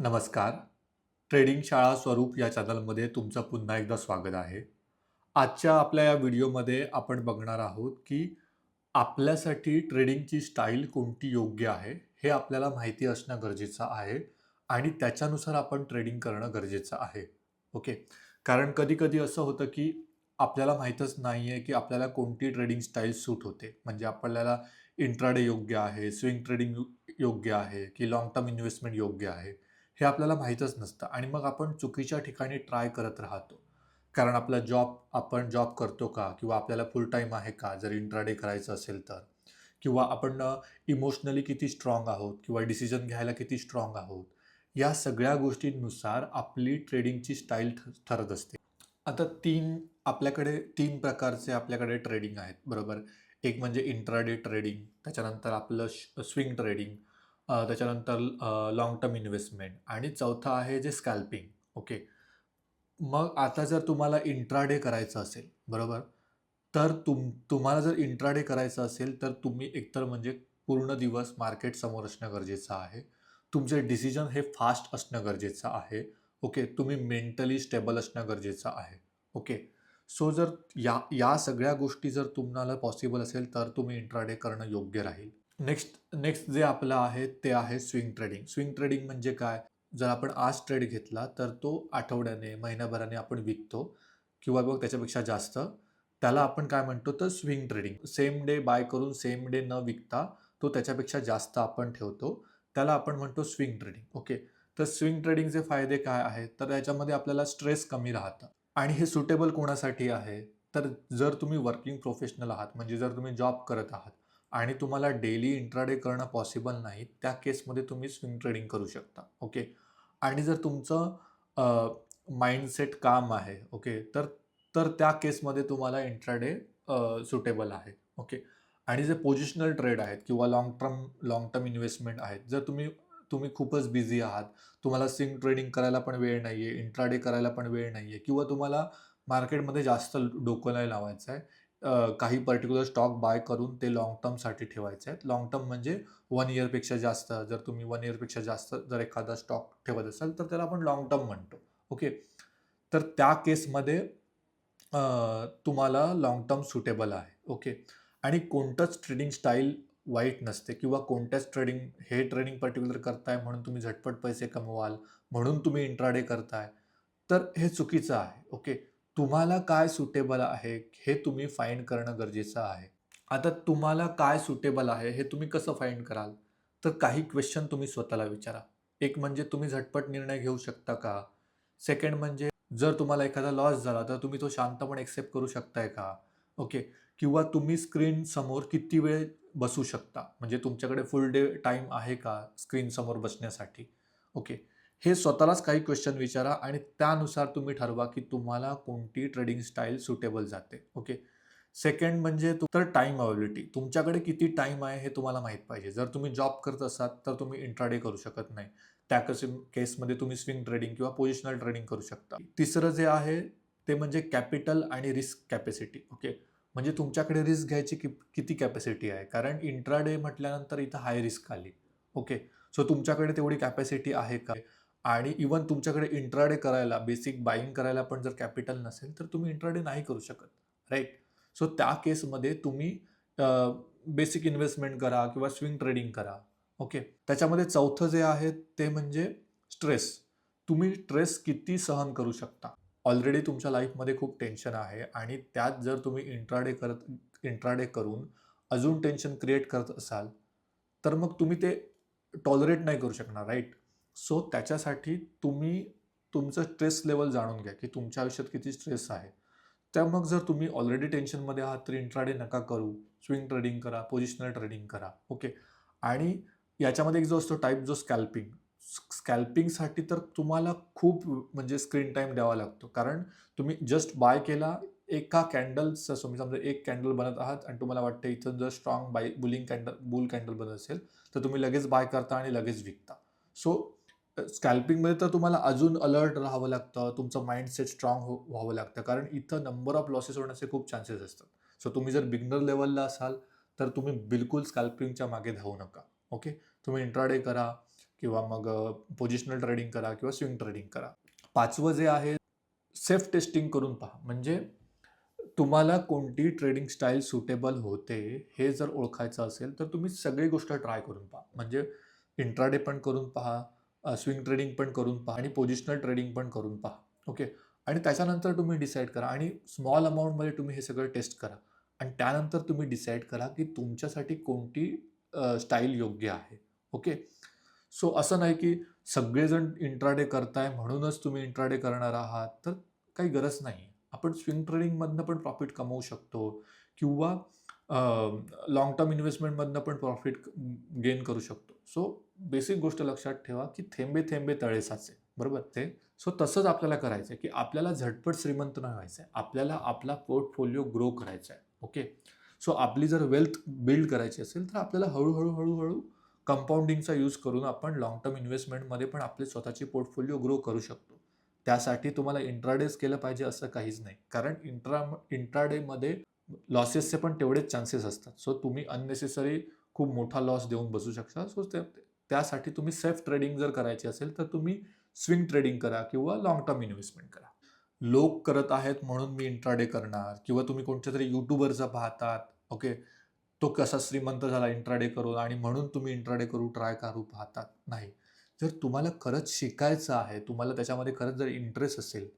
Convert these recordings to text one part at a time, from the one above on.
नमस्कार. ट्रेडिंग शाळा स्वरूप या चॅनलमध्ये तुमचं पुन्हा एकदा स्वागत आहे. आजच्या आपल्या या व्हिडिओमध्ये आपण बघणार आहोत, की आपल्यासाठी ट्रेडिंगची स्टाईल कोणती योग्य आहे, हे आपल्याला माहिती असणं गरजेचं आहे आणि त्याच्यानुसार आपण ट्रेडिंग करणं गरजेचं आहे. ओके. कारण कधी-कधी असं होतं, की आपल्याला माहीतच नाही आहे, की आपल्याला कोणती ट्रेडिंग स्टाईल सूट होते. म्हणजे आपल्याला इंट्राडे योग्य आहे, स्विंग ट्रेडिंग योग्य आहे, की लाँग टर्म इन्व्हेस्टमेंट योग्य आहे. हे आपल्याला माहीतच नसतं आणि मग आपण चुकीच्या ठिकाणी ट्राय करत राहतो. कारण आपण जॉब करतो का? किंवा आपल्याला फुल टाईम आहे का? जर इंट्राडे करायचं असेल तर. किंवा आपण इमोशनली किती स्ट्राँग आहोत किंवा डिसिजन घ्यायला किती स्ट्राँग आहोत. या सगळ्या गोष्टींनुसार आपली ट्रेडिंगची स्टाईल ठरत असते. आता 3 प्रकारचे आपल्याकडे ट्रेडिंग आहेत, बरोबर? एक म्हणजे इंट्राडे ट्रेडिंग, त्याच्यानंतर आपलं स्विंग ट्रेडिंग, त्याच्यानंतर टर्म इन्व्हेस्टमेंट आणि चौथं आहे जे स्कॅल्पिंग. ओके. मग आता जर तुम्हाला इंट्राडे करायचं असेल, बरोबर? तर तुम्हाला जर इंट्राडे करायचं असेल, तर तुम्ही एकतर म्हणजे पूर्ण दिवस मार्केट समोर असणं गरजेचं आहे. तुमचे डिसिजन हे फास्ट असणं गरजेचं आहे. ओके. तुम्ही मेंटली स्टेबल असणं गरजेचं आहे. ओके. सो जर या या सगळ्या गोष्टी जर तुम्हाला पॉसिबल असेल, तर तुम्ही इंट्राडे करणं योग्य राहील. नेक्स्ट नेक्स्ट जे आपलं आहे, ते आहे स्विंग ट्रेडिंग. स्विंग ट्रेडिंग म्हणजे काय? जर आपण आज ट्रेड घेतला, तर तो आठवड्याने, महिन्याभराने आपण विकतो किंवा मग त्याच्यापेक्षा जास्त. त्याला आपण काय म्हणतो तर swing trading. Same day buy करून सेम डे न विकता तो त्याच्यापेक्षा जास्त आपण ठेवतो. त्याला आपण म्हणतो स्विंग ट्रेडिंग. ओके. तर स्विंग ट्रेडिंगचे फायदे काय आहेत? तर याच्यामध्ये आपल्याला स्ट्रेस कमी राहतं आणि हे सुटेबल कोणासाठी आहे? तर जर तुम्ही वर्किंग प्रोफेशनल आहात, म्हणजे जर तुम्ही जॉब करत आहात आणि तुम्हाला डेली इंट्राडे करणं पॉसिबल नाही, त्या केसमध्ये तुम्ही स्विंग ट्रेडिंग करू शकता. ओके. आणि जर तुमचं माइंडसेट काम आहे, ओके, तर तर त्या केसमध्ये तुम्हाला इंट्राडे सुटेबल आहे. ओके. आणि जे पोझिशनल ट्रेड आहेत किंवा लाँग टर्म इन्व्हेस्टमेंट आहेत, जर तुम्ही तुम्ही खूपच बिझी आहात, तुम्हाला स्विंग ट्रेडिंग करायला पण वेळ नाहीये, इंट्राडे करायला पण वेळ नाहीये किंवा तुम्हाला मार्केटमध्ये जास्त डोकं नाही लावायचं आहे. काही पर्टिक्युलर स्टॉक बाय करून ते लाँग टर्मसाठी ठेवायचे आहेत. लाँग टर्म म्हणजे 1 इयरपेक्षा जास्त. जर तुम्ही 1 इयरपेक्षा जास्त जर एखादा स्टॉक ठेवत असाल, तर त्याला आपण लाँग टर्म म्हणतो. ओके. तर त्या केसमध्ये तुम्हाला लाँग टर्म सुटेबल आहे. ओके. आणि कोणतंच ट्रेडिंग स्टाईल वाईट नसते किंवा कोणत्याच हे ट्रेडिंग पर्टिक्युलर करताय म्हणून तुम्ही झटपट पैसे कमवाल, म्हणून तुम्ही इंट्राडे करताय, तर हे चुकीचं आहे. ओके. तुम्हाला काय सुटेबल आहे, हे तुम्ही फाइंड करणं गरजेचं आहे. आता तुम्हाला काय सुटेबल आहे, हे तुम्ही कसं फाइंड कराल? तर काही क्वेश्चन तुम्ही स्वतःला विचारा. एक म्हणजे तुम्ही झटपट निर्णय घेऊ शकता का? सेकंड म्हणजे जर तुम्हाला एखादा लॉस झाला, तर तुम्ही तो शांतपणे एक्सेप्ट करू शकताय का? ओके. किंवा तुम्ही स्क्रीन समोर किती वेळ बसू शकता? म्हणजे तुमच्याकडे फुल डे टाईम आहे का स्क्रीन समोर बसण्यासाठी? ओके. हे स्वतःलाच काही क्वेश्चन विचारा आणि त्यानुसार तुम्ही ठरवा, की तुम्हाला कोणती ट्रेडिंग स्टाईल सुटेबल जाते. ओके. सेकंड म्हणजे तर टाईम अवेलेबिलिटी. तुमच्याकडे किती टाईम आहे हे तुम्हाला माहीत पाहिजे. जर तुम्ही जॉब करत असाल, तर तुम्ही इंट्राडे करू शकत नाही. त्या केसमध्ये तुम्ही स्विंग ट्रेडिंग किंवा पोझिशनल ट्रेडिंग करू शकता. तिसरं जे आहे ते म्हणजे कॅपिटल आणि रिस्क कॅपॅसिटी. ओके. म्हणजे तुमच्याकडे रिस्क घ्यायची किती कॅपॅसिटी आहे. कारण इंट्राडे म्हटल्यानंतर इथं हाय रिस्क आली. ओके. सो तुमच्याकडे तेवढी कॅपॅसिटी आहे का? आणि इव्हन तुमच्याकडे इंट्राडे करायला, बेसिक बायिंग करायला पण जर कॅपिटल नसेल, तर तुम्ही इंट्राडे नाही करू शकत. राइट? सो त्या केसमध्ये तुम्ही बेसिक इन्व्हेस्टमेंट करा किंवा स्विंग ट्रेडिंग करा. ओके. त्याच्यामध्ये चौथं जे आहे ते म्हणजे स्ट्रेस. तुम्ही स्ट्रेस किती सहन करू शकता? ऑलरेडी तुमच्या लाईफमध्ये खूप टेन्शन आहे आणि त्यात जर तुम्ही इंट्राडे करून अजून टेन्शन क्रिएट करत असाल, तर मग तुम्ही ते टॉलरेट नाही करू शकणार, राइट? सो त्याच्यासाठी तुम्ही तुमचं स्ट्रेस लेव्हल जाणून घ्या, की तुमच्या आयुष्यात किती स्ट्रेस आहे. तर मग जर तुम्ही ऑलरेडी टेन्शनमध्ये आहात, तर इंट्राडे नका करू. स्विंग ट्रेडिंग करा, पोझिशनल ट्रेडिंग करा. ओके. आणि याच्यामध्ये एक जो असतो टाइप जो स्कॅल्पिंग. स्कॅल्पिंगसाठी तर तुम्हाला खूप म्हणजे स्क्रीन टाईम द्यावा लागतो. कारण तुम्ही जस्ट बाय केला, एका कॅन्डलचं समजा एक कॅन्डल बनत आहात आणि तुम्हाला वाटतं इथून जर स्ट्राँग बुल कॅन्डल बनत असेल, तर तुम्ही लगेच बाय करता आणि लगेच विकता. सो स्कॅल्पिंगमध्ये तर तुम्हाला अजून अलर्ट राहावं लागतं. तुमचं माइंडसेट स्ट्राँग व्हावं लागतं. कारण इथं नंबर ऑफ लॉसेस होण्याचे खूप चान्सेस असतात. सो तुम्ही जर बिगिनर लेव्हलला असाल, तर तुम्ही बिलकुल स्कॅल्पिंगच्या मागे धावू नका. ओके. तुम्ही इंट्राडे करा किंवा मग पोझिशनल ट्रेडिंग करा किंवा स्विंग ट्रेडिंग करा. 5वं जे आहे, सेल्फ टेस्टिंग करून पहा. म्हणजे तुम्हाला कोणती ट्रेडिंग स्टाईल सुटेबल होते हे जर ओळखायचं असेल, तर तुम्ही सगळी गोष्ट ट्राय करून पहा. म्हणजे इंट्राडे पण करून पहा, स्विंग ट्रेडिंग पण करून पहा आणि पोझिशनल ट्रेडिंग पण करून पहा. ओके. आणि त्याच्यानंतर तुम्ही डिसाईड करा आणि स्मॉल अमाउंटमध्ये तुम्ही हे सगळं टेस्ट करा आणि त्यानंतर तुम्ही डिसाईड करा, की तुमच्यासाठी कोणती स्टाईल योग्य आहे. ओके. सो असं नाही, की सगळेजण इंट्राडे करताय म्हणूनच तुम्ही इंट्राडे करणार आहात, तर काही गरज नाही. आपण स्विंग ट्रेडिंगमधनं पण प्रॉफिट कमवू शकतो किंवा लाँग टर्म इन्व्हेस्टमेंटमधनं पण प्रॉफिट गेन करू शकतो. सो बेसिक गोष्ट लक्षात ठेवा, की थेंबे थेंबे तळे साचे. बरोबर? सो तसंच आपल्याला करायचं आहे, की आपल्याला झटपट श्रीमंत नाही व्हायचं आहे. आपल्याला आपला पोर्टफोलिओ ग्रो करायचा आहे. ओके. सो आपली जर वेल्थ बिल्ड करायची असेल, तर आपल्याला हळू कंपाऊंडिंगचा यूज करून आपण लाँग टर्म इन्व्हेस्टमेंटमध्ये पण आपली स्वतःची पोर्टफोलिओ ग्रो करू शकतो. त्यासाठी तुम्हाला इंट्राडेच केलं पाहिजे असं काहीच नाही. कारण इंट्राडेमध्ये लॉसेसचे पण तेवढेच चान्सेस असतात. सो तुम्ही अननेसेसरी खूप मोठा लॉस देऊन बसू शकता. सो त्यासाठी तुम्ही सेल्फ ट्रेडिंग जर करायची असेल, तर तुम्ही स्विंग ट्रेडिंग करा किंवा लाँग टर्म इन्व्हेस्टमेंट करा. लोक करत आहेत म्हणून मी इंट्राडे करणार किंवा तुम्ही कोणत्यातरी यूट्यूबरचा पाहतात, ओके, तो कसा श्रीमंत झाला इंट्राडे करून आणि म्हणून तुम्ही इंट्राडे ट्राय करू पाहतात. नाही. जर तुम्हाला खरंच शिकायचं आहे, तुम्हाला त्याच्यामध्ये खरंच जर इंटरेस्ट असेल,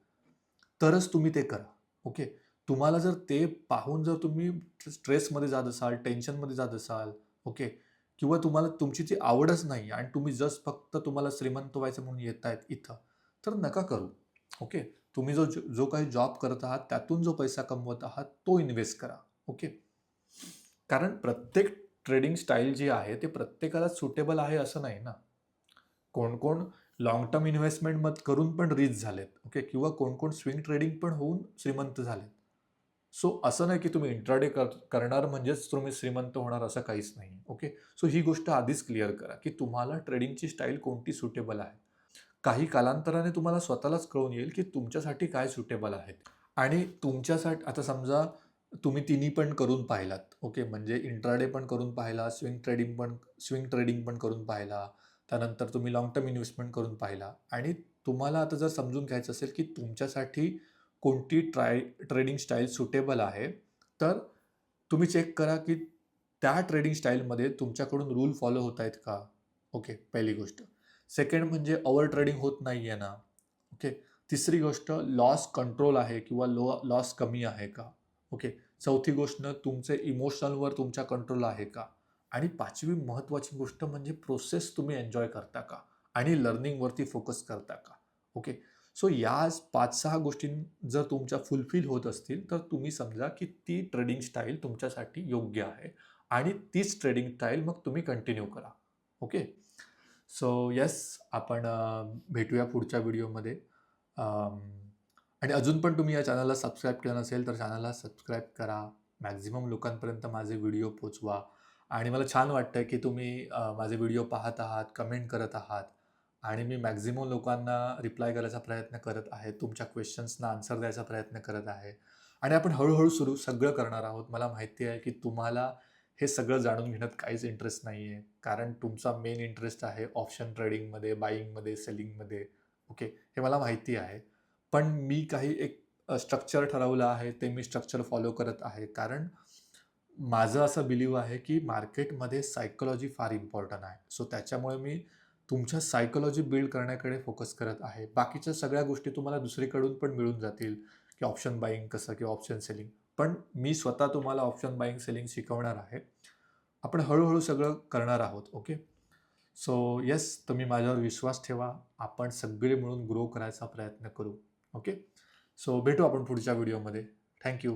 तरच तुम्ही ते करा. ओके. तुम्हाला जर ते पाहून जर तुम्ही स्ट्रेसमध्ये जात असाल, टेन्शनमध्ये जात असाल, ओके, किंवा तुम्हाला तुमची ती आवडच नाही आणि तुम्ही जस्ट फक्त तुम्हाला श्रीमंत व्हायचं म्हणून येतायत इथं, तर नका करू. ओके. तुम्ही जो जो काही जॉब करत आहात, त्यातून जो पैसा कमवत आहात, तो इन्व्हेस्ट करा. ओके. कारण प्रत्येक ट्रेडिंग स्टाईल जी आहे, ते प्रत्येकाला सुटेबल आहे असं नाही ना. कोण लाँग टर्म इन्व्हेस्टमेंट करून पण रिच झालेत. ओके. किंवा कोण स्विंग ट्रेडिंग पण होऊन श्रीमंत झालेत. सो असं नाही की तुम्ही इंट्राडे करणार म्हणजेच तुम्ही श्रीमंत होणार असं काहीच नाही. ओके. सो ही गोष्ट आधीच क्लिअर करा, की तुम्हाला ट्रेडिंगची स्टाईल कोणती सुटेबल आहे. काही कालांतराने तुम्हाला स्वतःलाच कळून येईल, की तुमच्यासाठी काय सुटेबल आहे. आणि तुमच्यासाठी आता समजा तुम्ही तिन्ही पण करून पाहिलात. ओके. म्हणजे इंट्राडे पण करून पाहिला, स्विंग ट्रेडिंग पण करून पाहिला. त्यानंतर तुम्ही लाँग टर्म इन्व्हेस्टमेंट करून पाहिला आणि तुम्हाला आता जर समजून घ्यायचं असेल, की तुमच्यासाठी कोणती ट्रेडिंग स्टाईल सुटेबल आहे, तर तुम्ही चेक करा, की त्या ट्रेडिंग स्टाईलमध्ये तुमच्याकडून रूल फॉलो होत आहेत का? ओके, पहिली गोष्ट. सेकंड म्हणजे ओव्हर ट्रेडिंग होत नाहीये ना? ओके. तिसरी गोष्ट लॉस कंट्रोल आहे किंवा लॉस कमी आहे का? ओके. चौथी गोष्ट तुमचे इमोशनलवर तुमच्या कंट्रोल आहे का? आणि 5वी महत्त्वाची गोष्ट म्हणजे प्रोसेस तुम्ही एन्जॉय करता का? आणि लर्निंगवरती फोकस करता का? ओके. सो या 5-6 गोष्टी जर तुमच्या फुलफिल होत असतील, तर तुम्ही समजा की ती ट्रेडिंग स्टाईल तुमच्यासाठी योग्य आहे आणि तीच ट्रेडिंग स्टाईल मग तुम्ही कंटिन्यू करा. ओके. सो येस, आपण भेटूया पुढच्या व्हिडिओमध्ये. आणि अजून पण तुम्ही या चॅनलला सबस्क्राईब केलं नसेल, तर चॅनलला सबस्क्राईब करा. मॅक्झिमम लोकांपर्यंत माझे व्हिडिओ पोहोचवा आणि मला छान वाटतंय की तुम्ही माझे व्हिडिओ पाहत आहात, कमेंट करत आहात आणि मी मॅक्झिमम लोकांना रिप्लाय करायचा प्रयत्न करत आहे. तुमच्या क्वेश्चन्सना आन्सर द्यायचा प्रयत्न करत आहे आणि आपण हळू सगळं करणार आहोत. मला माहिती आहे की तुम्हाला हे सगळं जाणून घेण्यात काहीच इंटरेस्ट नाही आहे. कारण तुमचा मेन इंटरेस्ट आहे ऑप्शन ट्रेडिंगमध्ये, बायिंगमध्ये, सेलिंगमध्ये. ओके. हे मला माहिती आहे. पण मी काही एक स्ट्रक्चर ठरवलं आहे, ते मी स्ट्रक्चर फॉलो करत आहे. कारण माझं असं बिलीव्ह आहे, की मार्केटमध्ये सायकॉलॉजी फार इम्पॉर्टंट आहे. सो त्याच्यामुळे मी तुमच्या सायकॉलॉजी बिल्ड करण्याकडे फोकस करत आहे. बाकीच्या सगळ्या गोष्टी तुम्हाला दुसरीकडून पण मिळून जातील, की ऑप्शन बायिंग कसं किंवा ऑप्शन सेलिंग. पण मी स्वतः तुम्हाला ऑप्शन बायिंग, सेलिंग शिकवणार आहे. आपण हळू सगळं करणार आहोत. ओके. सो येस, तुम्ही माझ्यावर विश्वास ठेवा. आपण सगळे मिळून ग्रो करायचा प्रयत्न करू. ओके. सो भेटू आपण पुढच्या व्हिडिओमध्ये. Thank you.